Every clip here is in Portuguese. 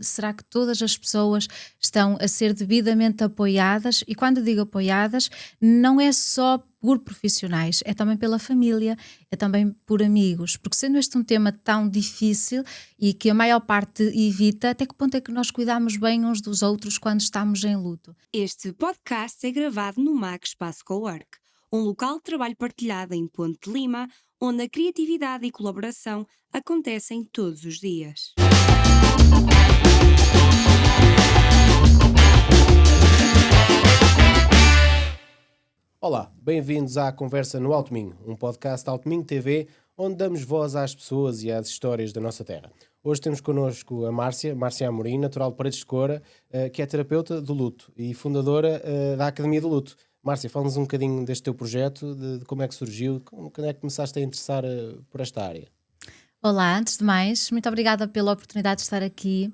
Será que todas as pessoas estão a ser devidamente apoiadas? E quando digo apoiadas, não é só por profissionais, é também pela família, é também por amigos, porque sendo este um tema tão difícil e que a maior parte evita, até que ponto é que nós cuidamos bem uns dos outros quando estamos em luto? Este podcast é gravado no MAC Espaço Cowork, um local de trabalho partilhado em Ponte de Lima, onde a criatividade e colaboração acontecem todos os dias. Olá, bem-vindos à Conversa no Alto Minho, um podcast Alto Minho TV, onde damos voz às pessoas e às histórias da nossa terra. Hoje temos connosco a Márcia Amorim, natural de Paredes de Coura, que é terapeuta do luto e fundadora da Academia do Luto. Márcia, fala-nos um bocadinho deste teu projeto, de como é que surgiu, quando é que começaste a interessar por esta área? Olá, antes de mais, muito obrigada pela oportunidade de estar aqui.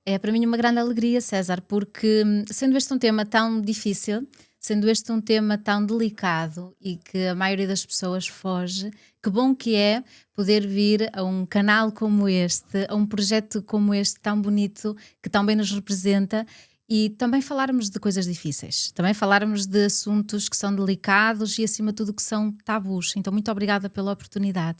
É para mim uma grande alegria, César, porque sendo este um tema tão difícil, sendo este um tema tão delicado e que a maioria das pessoas foge, que bom que é poder vir a um canal como este, a um projeto como este tão bonito, que tão bem nos representa e também falarmos de coisas difíceis, também falarmos de assuntos que são delicados e acima de tudo que são tabus. Então muito obrigada pela oportunidade.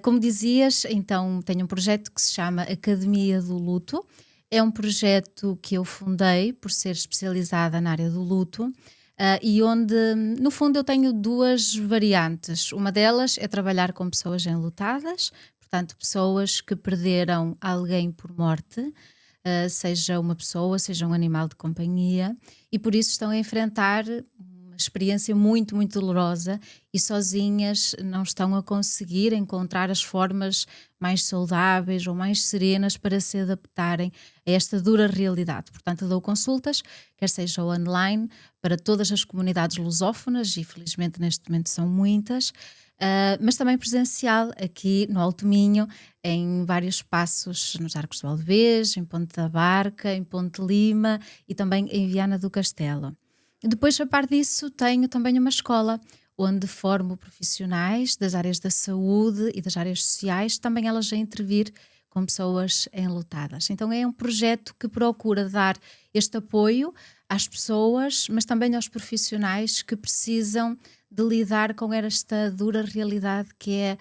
Como dizias, então tenho um projeto que se chama Academia do Luto. É um projeto que eu fundei por ser especializada na área do luto e onde, no fundo, eu tenho duas variantes. Uma delas é trabalhar com pessoas enlutadas, portanto, pessoas que perderam alguém por morte, seja uma pessoa, seja um animal de companhia, e por isso estão a enfrentar experiência muito, muito dolorosa e sozinhas não estão a conseguir encontrar as formas mais saudáveis ou mais serenas para se adaptarem a esta dura realidade. Portanto, eu dou consultas, quer seja online, para todas as comunidades lusófonas, e felizmente neste momento são muitas, mas também presencial aqui no Alto Minho, em vários espaços, nos Arcos do Valdevez, em Ponte da Barca, em Ponte de Lima e também em Viana do Castelo. Depois, a par disso, tenho também uma escola onde formo profissionais das áreas da saúde e das áreas sociais, também elas a intervir com pessoas enlutadas. Então é um projeto que procura dar este apoio às pessoas, mas também aos profissionais que precisam de lidar com esta dura realidade que é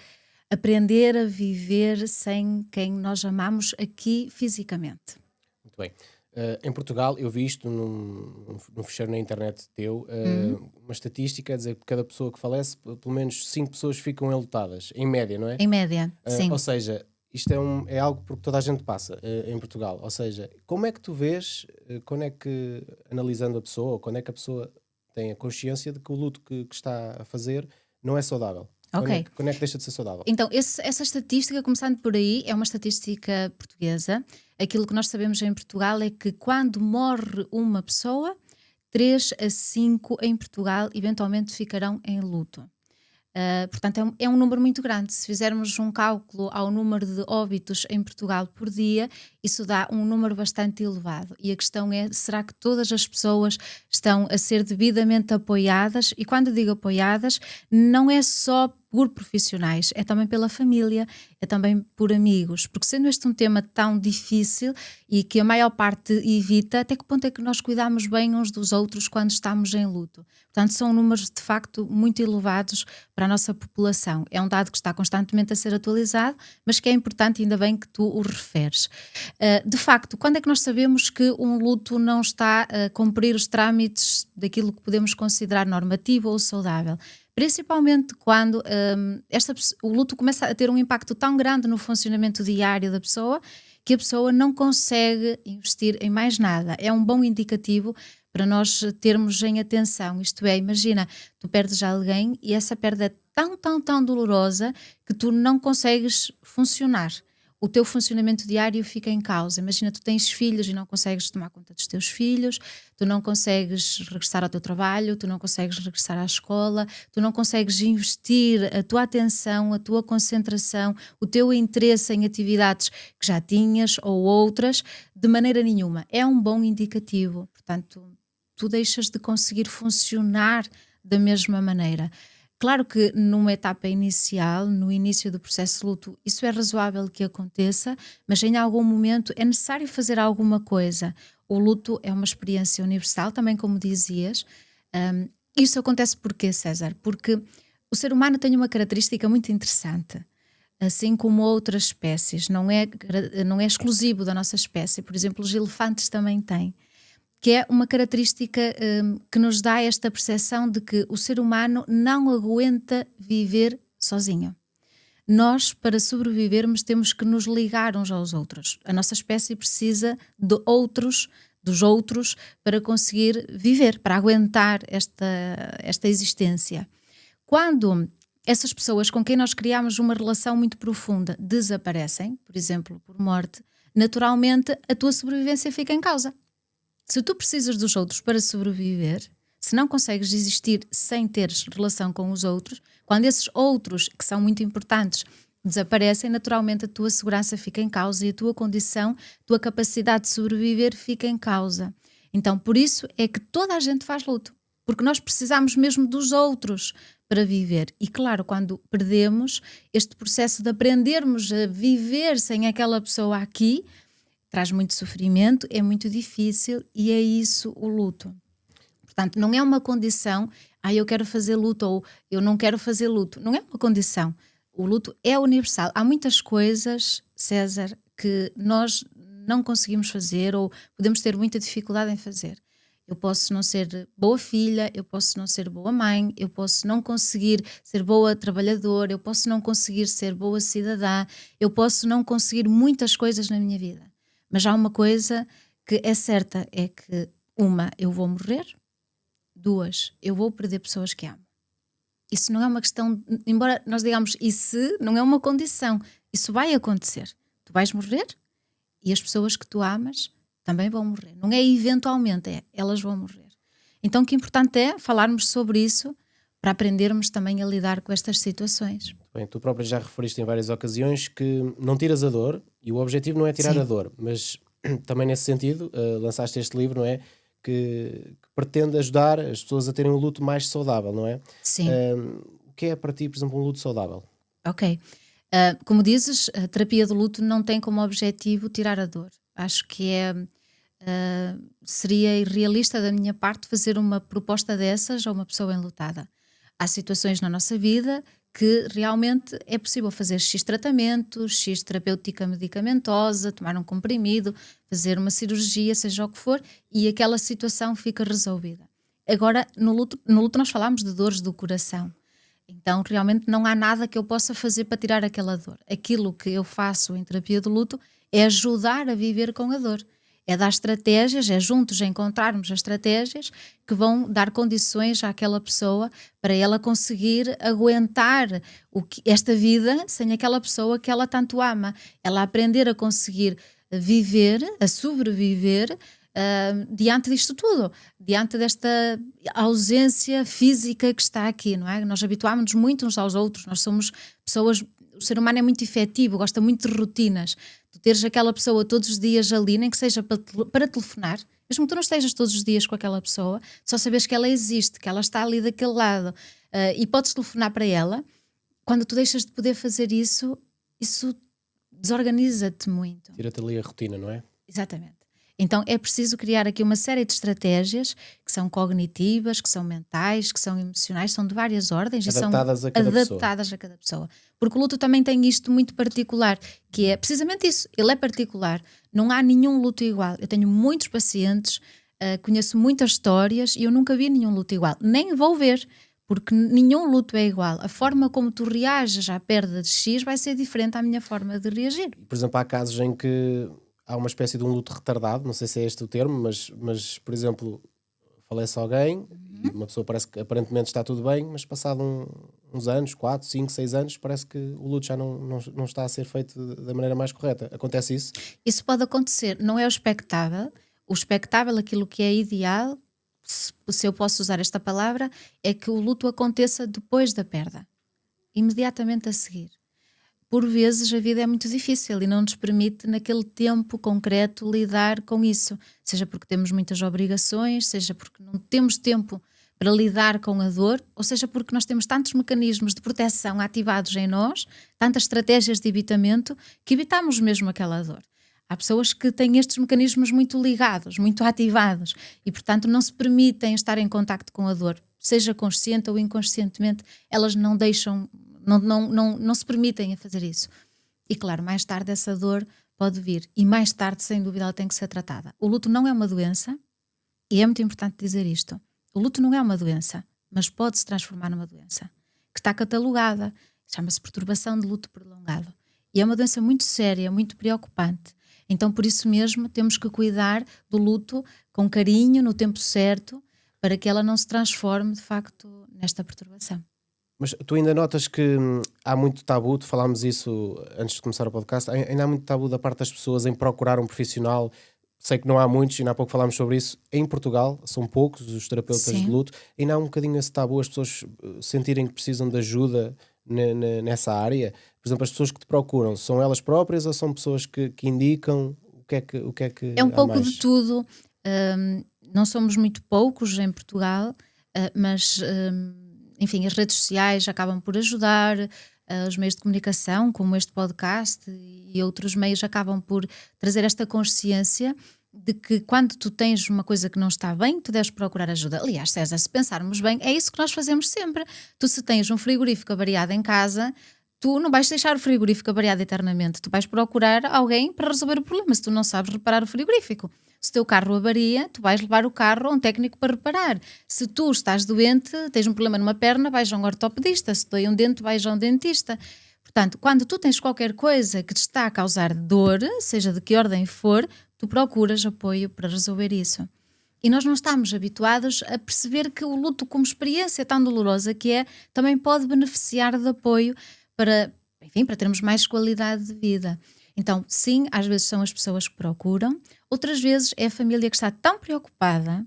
aprender a viver sem quem nós amamos aqui fisicamente. Muito bem. Em Portugal, eu vi isto num ficheiro na internet teu, uma estatística a dizer que cada pessoa que falece, pelo menos 5 pessoas ficam enlutadas, em média, não é? Em média, sim. Ou seja, isto é algo porque toda a gente passa em Portugal. Ou seja, como é que tu vês, quando é que, analisando a pessoa, ou quando é que a pessoa tem a consciência de que o luto que está a fazer não é saudável? Ok. Quando é que deixa de ser saudável? Então, essa estatística, começando por aí, é uma estatística portuguesa. Aquilo que nós sabemos em Portugal é que quando morre uma pessoa, 3 a 5 em Portugal eventualmente ficarão em luto. Portanto, é um número muito grande. Se fizermos um cálculo ao número de óbitos em Portugal por dia, isso dá um número bastante elevado. E a questão é, será que todas as pessoas estão a ser devidamente apoiadas? E quando digo apoiadas, não é só por profissionais, é também pela família, é também por amigos, porque sendo este um tema tão difícil e que a maior parte evita, até que ponto é que nós cuidamos bem uns dos outros quando estamos em luto? Portanto, são números de facto muito elevados para a nossa população. É um dado que está constantemente a ser atualizado, mas que é importante, ainda bem que tu o referes. De facto, quando é que nós sabemos que um luto não está a cumprir os trâmites daquilo que podemos considerar normativo ou saudável? Principalmente quando o luto começa a ter um impacto tão grande no funcionamento diário da pessoa que a pessoa não consegue investir em mais nada. É um bom indicativo para nós termos em atenção. Isto é, imagina, tu perdes alguém e essa perda é tão dolorosa que tu não consegues funcionar. O teu funcionamento diário fica em causa. Imagina, tu tens filhos e não consegues tomar conta dos teus filhos, tu não consegues regressar ao teu trabalho, tu não consegues regressar à escola, tu não consegues investir a tua atenção, a tua concentração, o teu interesse em atividades que já tinhas ou outras, de maneira nenhuma. É um bom indicativo. Portanto, tu deixas de conseguir funcionar da mesma maneira. Claro que numa etapa inicial, no início do processo de luto, isso é razoável que aconteça, mas em algum momento é necessário fazer alguma coisa. O luto é uma experiência universal, também como dizias. Isso acontece porquê, César? Porque o ser humano tem uma característica muito interessante, assim como outras espécies, não é exclusivo da nossa espécie. Por exemplo, os elefantes também têm, que é uma característica que nos dá esta percepção de que o ser humano não aguenta viver sozinho. Nós, para sobrevivermos, temos que nos ligar uns aos outros. A nossa espécie precisa dos outros, para conseguir viver, para aguentar esta existência. Quando essas pessoas com quem nós criamos uma relação muito profunda desaparecem, por exemplo, por morte, naturalmente a tua sobrevivência fica em causa. Se tu precisas dos outros para sobreviver, se não consegues existir sem teres relação com os outros, quando esses outros, que são muito importantes, desaparecem, naturalmente a tua segurança fica em causa e a tua condição, a tua capacidade de sobreviver fica em causa. Então, por isso é que toda a gente faz luto, porque nós precisamos mesmo dos outros para viver. E claro, quando perdemos este processo de aprendermos a viver sem aquela pessoa aqui, traz muito sofrimento, é muito difícil e é isso o luto. Portanto, não é uma condição, eu quero fazer luto ou eu não quero fazer luto. Não é uma condição. O luto é universal. Há muitas coisas, César, que nós não conseguimos fazer ou podemos ter muita dificuldade em fazer. Eu posso não ser boa filha, eu posso não ser boa mãe, eu posso não conseguir ser boa trabalhadora, eu posso não conseguir ser boa cidadã, eu posso não conseguir muitas coisas na minha vida. Mas há uma coisa que é certa, é que eu vou morrer, 2, eu vou perder pessoas que amo. Isso não é uma questão, embora nós digamos isso, não é uma condição. Isso vai acontecer. Tu vais morrer e as pessoas que tu amas também vão morrer. Não é eventualmente, elas vão morrer. Então o que é importante é falarmos sobre isso para aprendermos também a lidar com estas situações. Bem, tu própria já referiste em várias ocasiões que não tiras a dor e o objetivo não é tirar Sim. a dor, mas também nesse sentido lançaste este livro, não é? Que pretende ajudar as pessoas a terem um luto mais saudável, não é? Sim. O que é para ti, por exemplo, um luto saudável? Ok. Como dizes, a terapia do luto não tem como objetivo tirar a dor. Acho que seria irrealista da minha parte fazer uma proposta dessas a uma pessoa enlutada. Há situações na nossa vida que realmente é possível fazer X tratamentos, X terapêutica medicamentosa, tomar um comprimido, fazer uma cirurgia, seja o que for, e aquela situação fica resolvida. Agora, no luto nós falamos de dores do coração. Então, realmente não há nada que eu possa fazer para tirar aquela dor. Aquilo que eu faço em terapia do luto é ajudar a viver com a dor. É dar estratégias, é juntos encontrarmos as estratégias que vão dar condições àquela pessoa para ela conseguir aguentar esta vida sem aquela pessoa que ela tanto ama. Ela aprender a conseguir viver, a sobreviver diante disto tudo, diante desta ausência física que está aqui, não é? Nós habituámos-nos muito uns aos outros, nós somos pessoas, o ser humano é muito efetivo, gosta muito de rotinas. Tu teres aquela pessoa todos os dias ali, nem que seja para telefonar, mesmo que tu não estejas todos os dias com aquela pessoa, só saberes que ela existe, que ela está ali daquele lado e podes telefonar para ela. Quando tu deixas de poder fazer isso desorganiza-te muito. Tira-te ali a rotina, não é? Exatamente. Então é preciso criar aqui uma série de estratégias que são cognitivas, que são mentais, que são emocionais, são de várias ordens Adaptadas e são a cada adaptadas a cada pessoa. Porque o luto também tem isto muito particular, que é precisamente isso, ele é particular. Não há nenhum luto igual. Eu tenho muitos pacientes, conheço muitas histórias e eu nunca vi nenhum luto igual. Nem vou ver, porque nenhum luto é igual. A forma como tu reages à perda de X vai ser diferente à minha forma de reagir. Por exemplo, há casos em que há uma espécie de um luto retardado, não sei se é este o termo, mas por exemplo, falece alguém e uma pessoa parece que aparentemente está tudo bem, mas passado uns anos, 4, 5, 6 anos, parece que o luto já não está a ser feito da maneira mais correta. Acontece isso? Isso pode acontecer, não é o expectável. O expectável, aquilo que é ideal, se eu posso usar esta palavra, é que o luto aconteça depois da perda, imediatamente a seguir. Por vezes a vida é muito difícil e não nos permite naquele tempo concreto lidar com isso, seja porque temos muitas obrigações, seja porque não temos tempo para lidar com a dor, ou seja, porque nós temos tantos mecanismos de proteção ativados em nós, tantas estratégias de evitamento, que evitamos mesmo aquela dor. Há pessoas que têm estes mecanismos muito ligados, muito ativados e, portanto, não se permitem estar em contacto com a dor, seja consciente ou inconscientemente, elas não deixam, não se permitem a fazer isso. E claro, mais tarde essa dor pode vir e mais tarde, sem dúvida, ela tem que ser tratada. O luto não é uma doença e é muito importante dizer isto. O luto não é uma doença, mas pode se transformar numa doença que está catalogada, chama-se perturbação de luto prolongado. E é uma doença muito séria, muito preocupante. Então, por isso mesmo, temos que cuidar do luto com carinho, no tempo certo, para que ela não se transforme, de facto, nesta perturbação. Mas tu ainda notas que há muito tabu, falámos isso antes de começar o podcast, ainda há muito tabu da parte das pessoas em procurar um profissional. Sei que não há muitos, ainda há pouco falámos sobre isso. Em Portugal, são poucos os terapeutas Sim. de luto. Ainda há um bocadinho esse tabu, as pessoas sentirem que precisam de ajuda nessa área. Por exemplo, as pessoas que te procuram, são elas próprias ou são pessoas que indicam o que é que É um há pouco mais? de tudo. Não somos muito poucos em Portugal, mas, enfim, as redes sociais acabam por ajudar, os meios de comunicação, como este podcast e outros meios, acabam por trazer esta consciência de que quando tu tens uma coisa que não está bem, tu deves procurar ajuda. Aliás, César, se pensarmos bem, é isso que nós fazemos sempre. Tu, se tens um frigorífico avariado em casa, tu não vais deixar o frigorífico avariado eternamente. Tu vais procurar alguém para resolver o problema, se tu não sabes reparar o frigorífico. Se o teu carro avaria, tu vais levar o carro a um técnico para reparar. Se tu estás doente, tens um problema numa perna, vais a um ortopedista. Se te dói um dente, vais a um dentista. Portanto, quando tu tens qualquer coisa que te está a causar dor, seja de que ordem for, tu procuras apoio para resolver isso. E nós não estamos habituados a perceber que o luto, como experiência tão dolorosa que é, também pode beneficiar de apoio para, enfim, para termos mais qualidade de vida. Então, sim, às vezes são as pessoas que procuram, outras vezes é a família que está tão preocupada,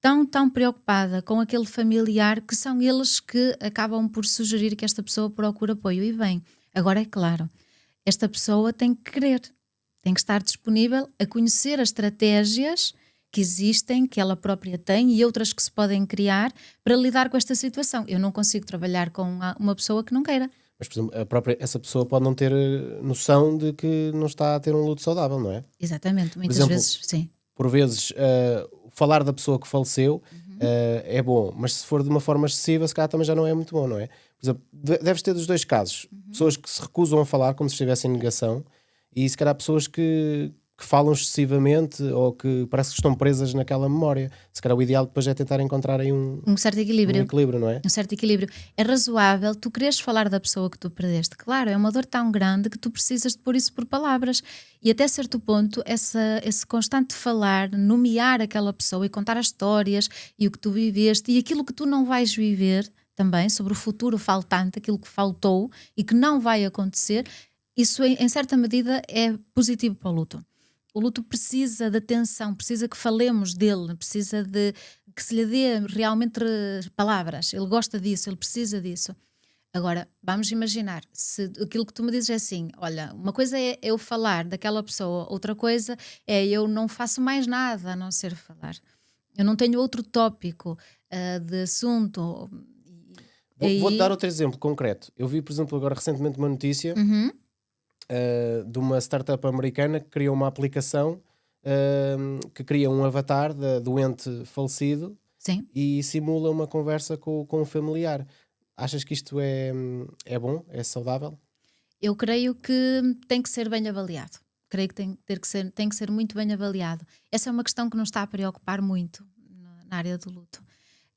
tão preocupada com aquele familiar, que são eles que acabam por sugerir que esta pessoa procure apoio. E bem, agora é claro, esta pessoa tem que querer, tem que estar disponível a conhecer as estratégias que existem, que ela própria tem e outras que se podem criar para lidar com esta situação. Eu não consigo trabalhar com uma pessoa que não queira. Mas, por exemplo, essa pessoa pode não ter noção de que não está a ter um luto saudável, não é? Exatamente, muitas exemplo, vezes, sim. Por vezes, falar da pessoa que faleceu é bom, mas se for de uma forma excessiva, se calhar também já não é muito bom, não é? Por exemplo, deves ter dos dois casos. Pessoas que se recusam a falar como se estivessem em negação e se calhar pessoas que falam excessivamente ou que parece que estão presas naquela memória. Se calhar o ideal depois é tentar encontrar aí Um certo equilíbrio. não é? Um certo equilíbrio. É razoável tu quereres falar da pessoa que tu perdeste. Claro, é uma dor tão grande que tu precisas de pôr isso por palavras. E até certo ponto, esse constante falar, nomear aquela pessoa e contar as histórias e o que tu viveste e aquilo que tu não vais viver também, sobre o futuro faltante, aquilo que faltou e que não vai acontecer, isso em certa medida é positivo para o luto. O luto precisa de atenção, precisa que falemos dele, precisa de que se lhe dê realmente palavras. Ele gosta disso, ele precisa disso. Agora, vamos imaginar, se aquilo que tu me dizes é assim, olha, uma coisa é eu falar daquela pessoa, outra coisa é eu não faço mais nada a não ser falar. Eu não tenho outro tópico de assunto. Vou-te dar outro exemplo concreto. Eu vi, por exemplo, agora recentemente uma notícia de uma startup americana que criou uma aplicação que cria um avatar da doente falecido. Sim. E simula uma conversa com um familiar. Achas que isto é bom? É saudável? Eu creio que tem que ser bem avaliado. Creio que tem que ser muito bem avaliado. Essa é uma questão que nos está a preocupar muito na área do luto.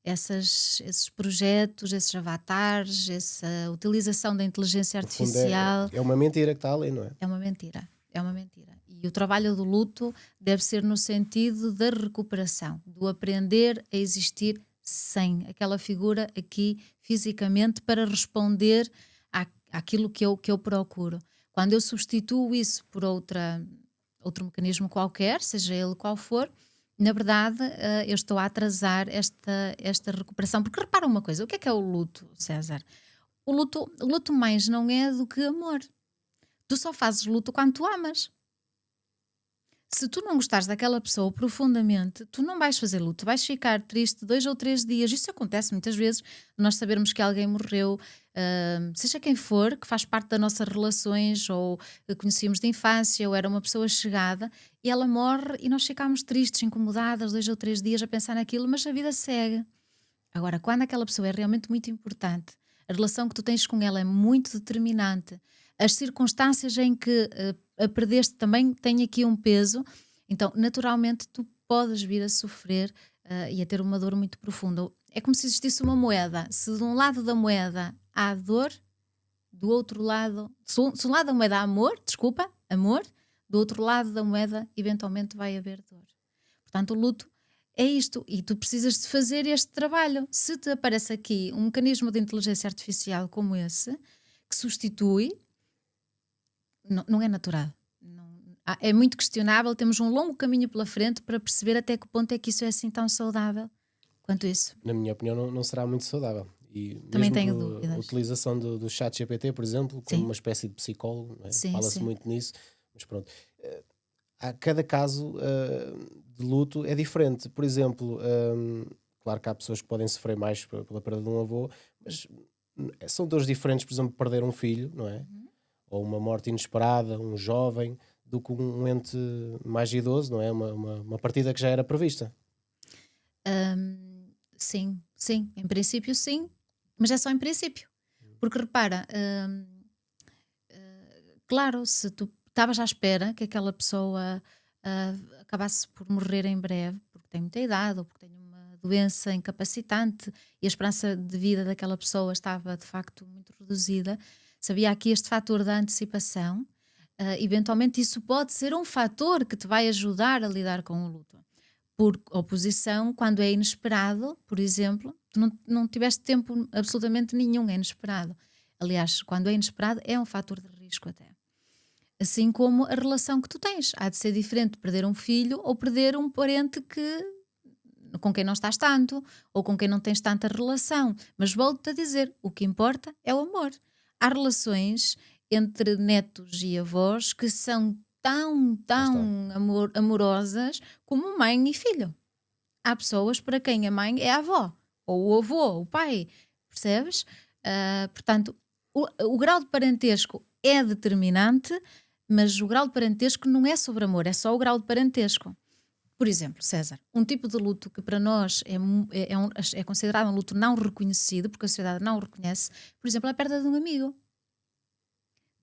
Esses projetos, esses avatares, essa utilização da inteligência artificial. É uma mentira que está ali, não é? É uma mentira. É uma mentira. E o trabalho do luto deve ser no sentido da recuperação, do aprender a existir sem aquela figura aqui fisicamente para responder àquilo que eu procuro. Quando eu substituo isso por outro mecanismo qualquer, seja ele qual for, na verdade eu estou a atrasar esta recuperação. Porque repara uma coisa, o que é o luto, César? O luto mais não é do que amor. Tu só fazes luto quando tu amas. Se tu não gostares daquela pessoa profundamente, tu não vais fazer luto, vais ficar triste 2 ou 3 dias. Isso acontece muitas vezes, nós sabermos que alguém morreu, seja quem for, que faz parte das nossas relações, ou que conhecíamos de infância, ou era uma pessoa chegada, e ela morre e nós ficamos tristes, incomodadas 2 ou 3 dias a pensar naquilo, mas a vida segue. Agora, quando aquela pessoa é realmente muito importante, a relação que tu tens com ela é muito determinante, as circunstâncias em que a perdeste também têm aqui um peso, então naturalmente tu podes vir a sofrer e a ter uma dor muito profunda. É como se existisse uma moeda. Se de um lado da moeda há dor, do outro lado, se um lado da moeda há amor, do outro lado da moeda eventualmente vai haver dor. Portanto, o luto é isto, e tu precisas de fazer este trabalho. Se te aparece aqui um mecanismo de inteligência artificial como esse, que substitui, não é natural. É muito questionável, temos um longo caminho pela frente para perceber até que ponto é que isso é assim tão saudável quanto isso. Na minha opinião, não será muito saudável. E Também mesmo tenho a dúvidas. utilização do chat GPT, por exemplo, como Sim. uma espécie de psicólogo, não é? Sim, Fala-se sim. muito nisso, mas pronto. Cada caso de luto é diferente. Por exemplo, claro que há pessoas que podem sofrer mais pela perda de um avô, mas são dores diferentes, por exemplo, perder um filho, não é? Ou uma morte inesperada, um jovem, do que um ente mais idoso, não é? Uma partida que já era prevista. Sim, em princípio sim, mas é só em princípio. Porque repara, claro, se tu estavas à espera que aquela pessoa acabasse por morrer em breve, porque tem muita idade ou porque tem uma doença incapacitante e a esperança de vida daquela pessoa estava de facto muito reduzida, sabia aqui este fator da antecipação, eventualmente isso pode ser um fator que te vai ajudar a lidar com o luto. Por oposição, quando é inesperado, por exemplo, tu não tiveste tempo absolutamente nenhum, é inesperado. Aliás, quando é inesperado é um fator de risco até. Assim como a relação que tu tens. Há de ser diferente perder um filho ou perder um parente com quem não estás tanto ou com quem não tens tanta relação. Mas volto-te a dizer, o que importa é o amor. Há relações entre netos e avós que são tão amorosas como mãe e filho. Há pessoas para quem a mãe é a avó, ou o avô, o pai, percebes? Portanto, o grau de parentesco é determinante, mas o grau de parentesco não é sobre amor, é só o grau de parentesco. Por exemplo, César, um tipo de luto que para nós é considerado um luto não reconhecido, porque a sociedade não o reconhece, por exemplo, é a perda de um amigo.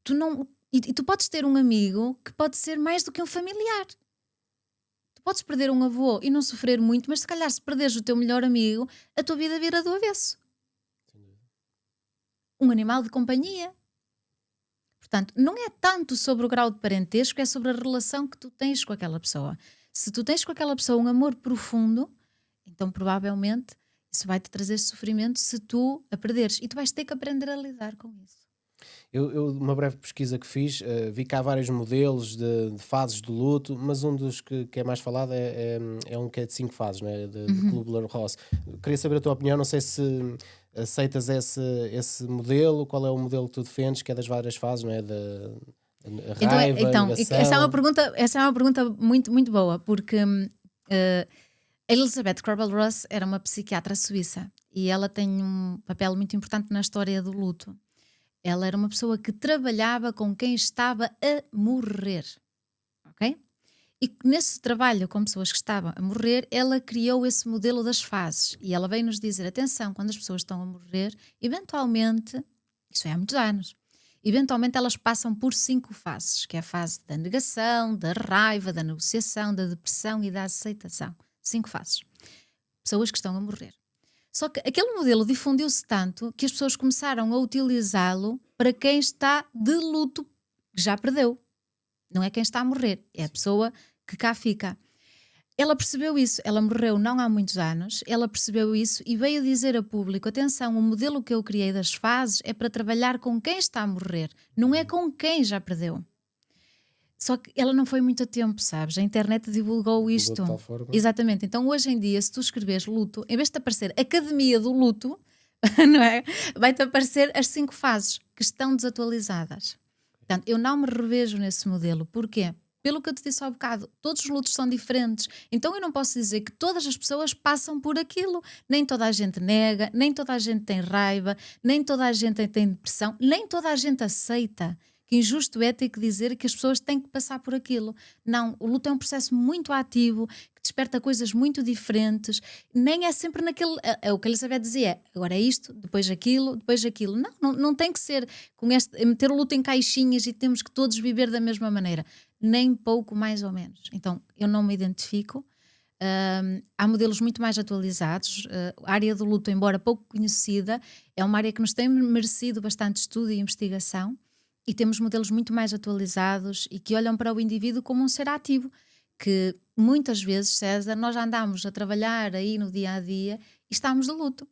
Tu podes ter um amigo que pode ser mais do que um familiar. Tu podes perder um avô e não sofrer muito, mas se calhar se perderes o teu melhor amigo, a tua vida vira do avesso. Um animal de companhia. Portanto, não é tanto sobre o grau de parentesco, é sobre a relação que tu tens com aquela pessoa. Se tu tens com aquela pessoa um amor profundo, então provavelmente isso vai-te trazer sofrimento se tu a perderes. E tu vais ter que aprender a lidar com isso. Eu uma breve pesquisa que fiz, vi que há vários modelos de fases do luto, mas um dos que é mais falado é um que é de 5 fases, né? de Kubler-Ross. Queria saber a tua opinião, não sei se aceitas esse modelo, qual é o modelo que tu defendes, que é das várias fases, não é? A raiva, então a essa é uma pergunta muito, muito boa, porque Elizabeth Kubler-Ross era uma psiquiatra suíça e ela tem um papel muito importante na história do luto. Ela era uma pessoa que trabalhava com quem estava a morrer, ok? E nesse trabalho com pessoas que estavam a morrer, ela criou esse modelo das fases. E ela veio nos dizer, atenção, quando as pessoas estão a morrer, eventualmente, isso é há muitos anos, eventualmente elas passam por 5 fases, que é a fase da negação, da raiva, da negociação, da depressão e da aceitação. 5 fases. Pessoas que estão a morrer. Só que aquele modelo difundiu-se tanto que as pessoas começaram a utilizá-lo para quem está de luto, que já perdeu. Não é quem está a morrer, é a pessoa que cá fica. Ela percebeu isso, ela morreu não há muitos anos, ela percebeu isso e veio dizer a público, atenção, o modelo que eu criei das fases é para trabalhar com quem está a morrer, não é com quem já perdeu. Só que ela não foi muito a tempo, sabes? A internet divulgou isto. de tal forma. Exatamente. Então hoje em dia, se tu escreveres luto, em vez de te aparecer Academia do Luto, não é? Vai-te aparecer as 5 fases que estão desatualizadas. Portanto, eu não me revejo nesse modelo. Porquê? pelo que eu te disse há bocado, todos os lutos são diferentes. Então eu não posso dizer que todas as pessoas passam por aquilo. Nem toda a gente nega, nem toda a gente tem raiva, nem toda a gente tem depressão, nem toda a gente aceita. Que injusto é ter que dizer que as pessoas têm que passar por aquilo. Não, o luto é um processo muito ativo, que desperta coisas muito diferentes. Nem é sempre naquele... o que a Elizabeth dizia é, agora é isto, depois aquilo, depois aquilo. Não tem que ser meter o luto em caixinhas e temos que todos viver da mesma maneira. Nem pouco, mais ou menos. Então, eu não me identifico. Há modelos muito mais atualizados. A área do luto, embora pouco conhecida, é uma área que nos tem merecido bastante estudo e investigação, e temos modelos muito mais atualizados e que olham para o indivíduo como um ser ativo, que muitas vezes, César, nós já andamos a trabalhar aí no dia a dia e estamos de luto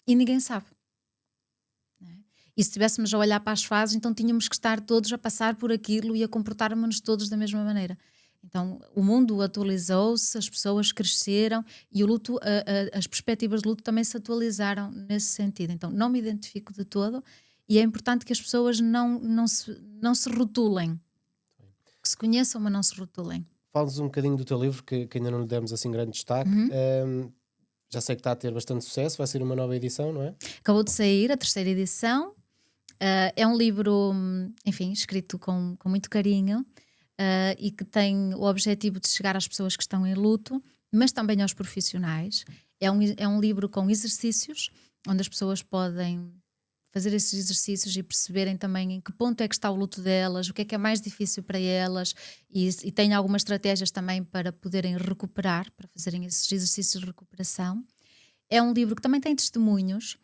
e ninguém sabe. E se estivéssemos a olhar para as fases, então tínhamos que estar todos a passar por aquilo e a comportarmos-nos todos da mesma maneira. Então o mundo atualizou-se, as pessoas cresceram e o luto, as perspectivas de luto também se atualizaram nesse sentido. Então não me identifico de todo e é importante que as pessoas não se rotulem, que se conheçam, mas não se rotulem. Fala-nos um bocadinho do teu livro, que ainda não lhe demos assim grande destaque. Já sei que está a ter bastante sucesso, vai sair uma nova edição, não é? Acabou de sair a 3ª edição. É um livro, enfim, escrito com muito carinho e que tem o objetivo de chegar às pessoas que estão em luto, mas também aos profissionais. É um livro com exercícios, onde as pessoas podem fazer esses exercícios e perceberem também em que ponto é que está o luto delas, o que é mais difícil para elas, e tem algumas estratégias também para poderem recuperar, para fazerem esses exercícios de recuperação. É um livro que também tem testemunhos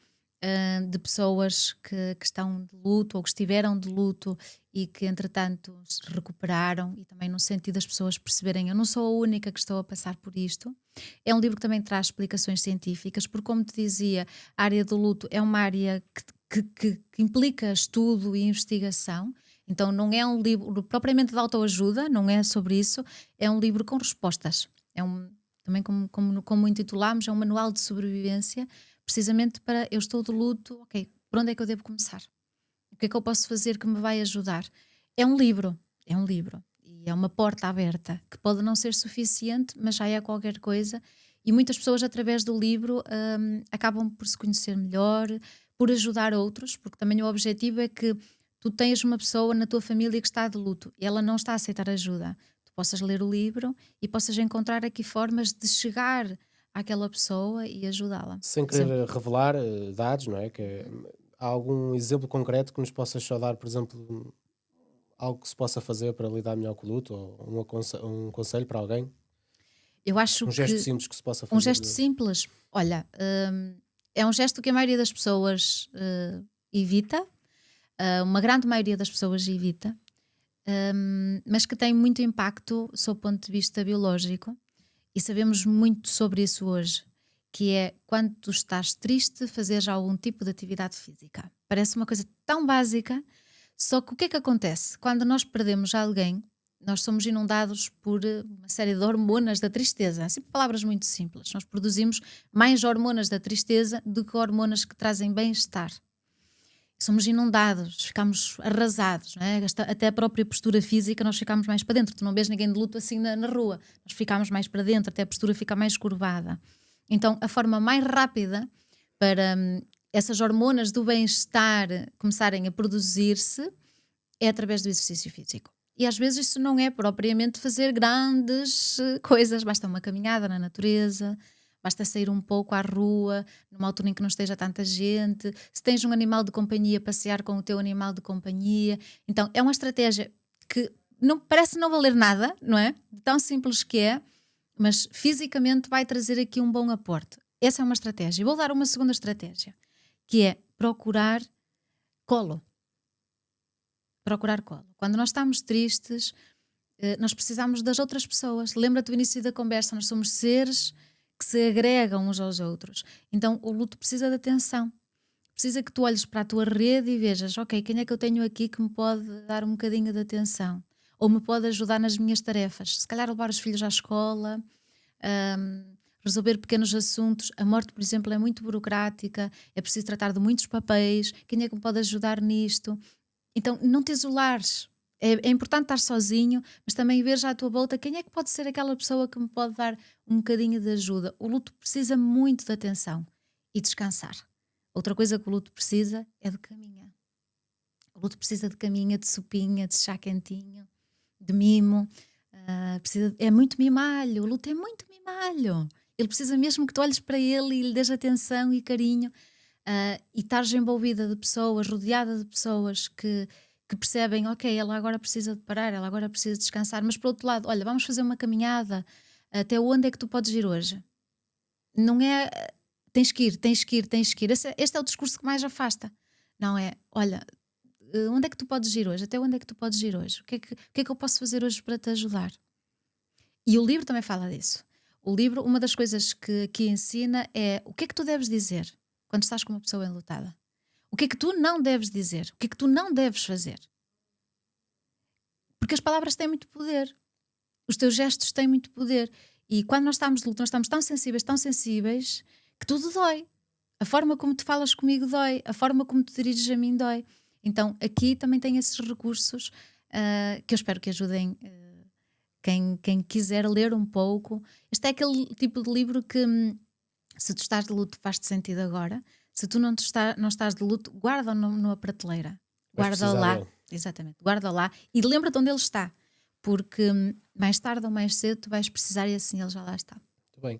de pessoas que estão de luto ou que estiveram de luto e que entretanto se recuperaram, e também no sentido das pessoas perceberem, eu não sou a única que estou a passar por isto. É um livro que também traz explicações científicas, porque como te dizia, a área do luto é uma área que implica estudo e investigação. Então não é um livro propriamente de autoajuda, não é sobre isso, é um livro com respostas. Também como intitulamos, é um manual de sobrevivência, precisamente para eu estou de luto, ok, por onde é que eu devo começar? O que é que eu posso fazer que me vai ajudar? É um livro, e é uma porta aberta, que pode não ser suficiente, mas já é qualquer coisa, e muitas pessoas através do livro acabam por se conhecer melhor, por ajudar outros, porque também o objetivo é que tu tens uma pessoa na tua família que está de luto e ela não está a aceitar ajuda. Tu possas ler o livro e possas encontrar aqui formas de chegar àquela pessoa e ajudá-la. Sem querer revelar dados, não é? Há algum exemplo concreto que nos possas só dar, por exemplo, algo que se possa fazer para lidar melhor com o luto, ou um conselho para alguém? Eu acho um gesto simples que se possa fazer. Um gesto simples, olha, é um gesto que a maioria das pessoas evita, uma grande maioria das pessoas evita, mas que tem muito impacto sob o ponto de vista biológico, e sabemos muito sobre isso hoje, que é quando tu estás triste, fazeres algum tipo de atividade física. Parece uma coisa tão básica, só que o que é que acontece? Quando nós perdemos alguém, nós somos inundados por uma série de hormonas da tristeza. Assim, palavras muito simples. Nós produzimos mais hormonas da tristeza do que hormonas que trazem bem-estar. Somos inundados, ficamos arrasados, não é? Até a própria postura física nós ficamos mais para dentro. Tu não vês ninguém de luto assim na rua. Nós ficamos mais para dentro, até a postura fica mais curvada. Então, a forma mais rápida para essas hormonas do bem-estar começarem a produzir-se é através do exercício físico. E às vezes isso não é propriamente fazer grandes coisas, basta uma caminhada na natureza, basta sair um pouco à rua, numa altura em que não esteja tanta gente, se tens um animal de companhia, passear com o teu animal de companhia. Então é uma estratégia que parece não valer nada, não é? Tão simples que é, mas fisicamente vai trazer aqui um bom aporte. Essa é uma estratégia. Vou dar uma segunda estratégia, que é procurar colo. Procurar colo. Quando nós estamos tristes, nós precisamos das outras pessoas. Lembra-te do início da conversa, nós somos seres que se agregam uns aos outros. Então o luto precisa de atenção. Precisa que tu olhes para a tua rede e vejas, ok, quem é que eu tenho aqui que me pode dar um bocadinho de atenção? Ou me pode ajudar nas minhas tarefas? Se calhar levar os filhos à escola, resolver pequenos assuntos. A morte, por exemplo, é muito burocrática, é preciso tratar de muitos papéis. Quem é que me pode ajudar nisto? Então, não te isolares. É importante estar sozinho, mas também ver já à tua volta quem é que pode ser aquela pessoa que me pode dar um bocadinho de ajuda. O luto precisa muito de atenção e descansar. Outra coisa que o luto precisa é de caminha. O luto precisa de caminha, de sopinha, de chá quentinho, de mimo. É muito mimalho. O luto é muito mimalho. Ele precisa mesmo que tu olhes para ele e lhe dês atenção e carinho. E estares envolvida de pessoas, rodeada de pessoas que percebem, ok, ela agora precisa de parar, ela agora precisa de descansar, mas por outro lado, olha, vamos fazer uma caminhada, até onde é que tu podes ir hoje? Não é, tens que ir. Este é o discurso que mais afasta. Não é, olha, onde é que tu podes ir hoje? Até onde é que tu podes ir hoje? O que é que eu posso fazer hoje para te ajudar? E o livro também fala disso. O livro, uma das coisas que aqui ensina é o que é que tu deves dizer quando estás com uma pessoa enlutada. O que é que tu não deves dizer? O que é que tu não deves fazer? Porque as palavras têm muito poder. Os teus gestos têm muito poder. E quando nós estamos de luto, nós estamos tão sensíveis, que tudo dói. A forma como tu falas comigo dói. A forma como tu diriges a mim dói. Então aqui também tem esses recursos que eu espero que ajudem quem quiser ler um pouco. Este é aquele tipo de livro que, se tu estás de luto, faz-te sentido agora. Se tu não estás de luto, guarda-o numa prateleira. Guarda-o lá. Exatamente. Guarda-o lá e lembra-te onde ele está. Porque mais tarde ou mais cedo tu vais precisar e assim ele já lá está. Muito bem.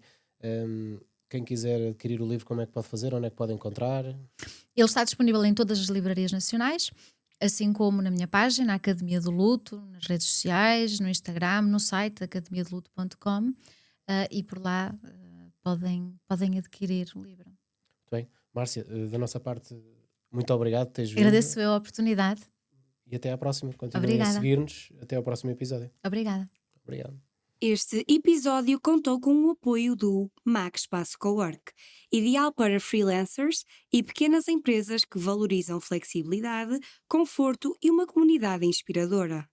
Quem quiser adquirir o livro, como é que pode fazer? Onde é que pode encontrar? Ele está disponível em todas as livrarias nacionais, assim como na minha página, Academia do Luto, nas redes sociais, no Instagram, no site academiadeluto.com e por lá podem adquirir o livro. Muito bem. Márcia, da nossa parte, muito obrigado por teres vindo. Agradeço eu a oportunidade. E até à próxima. Continuem Obrigada. a seguir-nos. Até ao próximo episódio. Obrigada. Obrigado. Este episódio contou com o apoio do Mac Espaço Cowork, ideal para freelancers e pequenas empresas que valorizam flexibilidade, conforto e uma comunidade inspiradora.